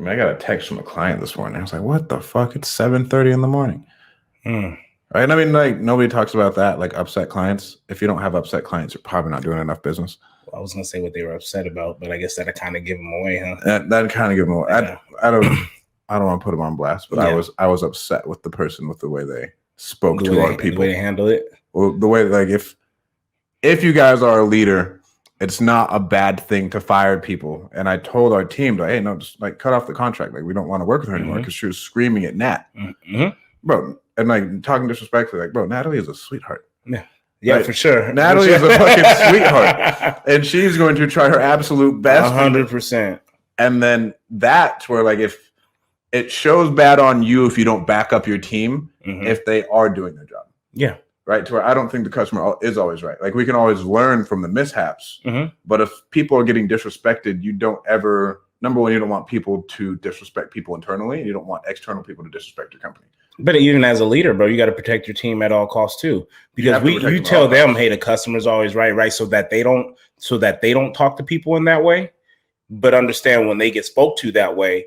I got a text from a client this morning. I was like, what the fuck? It's 7:30 in the morning. Right? I mean, like, nobody talks about that, like upset clients. If you don't have upset clients, you're probably not doing enough business. Well, I was going to say what they were upset about, but I guess that'd kind of give them away, huh? That kind of give them away. Yeah. I don't want to put them on blast, but I was upset with the person with the way they spoke to our people. The way they handle it? Well, the way, like, if you guys are a leader, it's not a bad thing to fire people. And I told our team, like, hey, no, just like cut off the contract. Like, we don't want to work with her anymore because she was screaming at Nat. Bro, and like talking disrespectfully, like, bro, Natalie is a sweetheart. Yeah, right? For sure. Natalie is a fucking sweetheart. And she's going to try her absolute best. 100%. And then that's where, like, if it shows bad on you if you don't back up your team, if they are doing their job. Yeah. Right. To where I don't think the customer is always right. Like, we can always learn from the mishaps. But if people are getting disrespected, you don't ever, number one, you don't want people to disrespect people internally. And you don't want external people to disrespect your company. But even as a leader, bro, you got to protect your team at all costs too, because you tell them, hey, the customer's always right, so that they don't talk to people in that way. But understand when they get spoke to that way,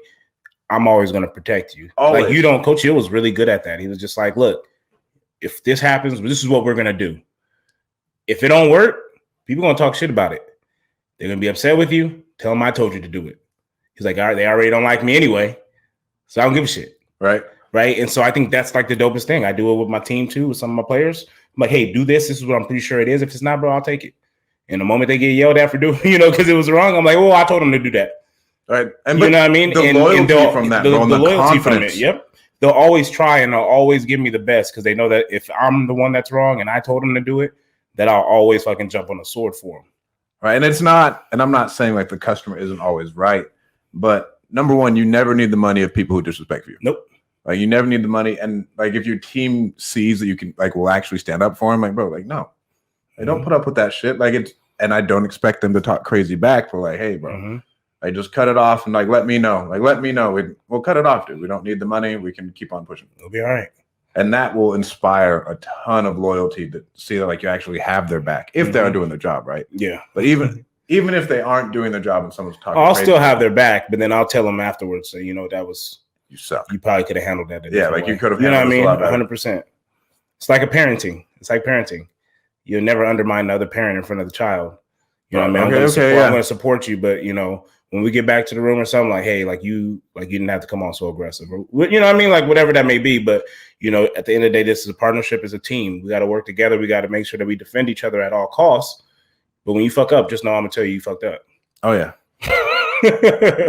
I'm always going to protect you. Always. Like, you don't. Coach Hill was really good at that. He was just like, look, if this happens, this is what we're going to do. If it don't work, people going to talk shit about it. They're going to be upset with you. Tell them I told you to do it. He's like, all right, they already don't like me anyway, so I don't give a shit. Right. And so I think that's like the dopest thing. I do it with my team too, with some of my players. I'm like, hey, do this. This is what I'm pretty sure it is. If it's not, bro, I'll take it. And the moment they get yelled at for doing, because it was wrong, I'm like, oh, I told them to do that. Right. And you know what I mean? The loyalty from that, the loyalty confidence. From it. Yep. They'll always try and they'll always give me the best because they know that if I'm the one that's wrong and I told them to do it, that I'll always fucking jump on the sword for them. Right. And it's not, and I'm not saying like the customer isn't always right, but number one, you never need the money of people who disrespect you. Nope. Like, you never need the money. And like, if your team sees that you can, like, will actually stand up for them, like, bro, like, no, they don't put up with that shit. Like, it's, and I don't expect them to talk crazy back. But like, hey, bro, like, just cut it off and like, let me know. Like, let me know. We'll cut it off, dude. We don't need the money. We can keep on pushing. It'll be all right. And that will inspire a ton of loyalty to see that, like, you actually have their back if they are doing their job, right? Yeah. But even if they aren't doing their job and someone's talking, I'll still have their back, but then I'll tell them afterwards. So, that was. You suck. You probably could have handled that. Like way. You could have. You know what I mean? 100%. It's like parenting. You'll never undermine the other parent in front of the child. You know what I mean? I'm going to support you, but when we get back to the room or something, like, hey, like you didn't have to come on so aggressive. Or, you know what I mean? Like, whatever that may be. But at the end of the day, this is a partnership as a team. We got to work together. We got to make sure that we defend each other at all costs. But when you fuck up, just know I'm gonna tell you fucked up. Oh yeah.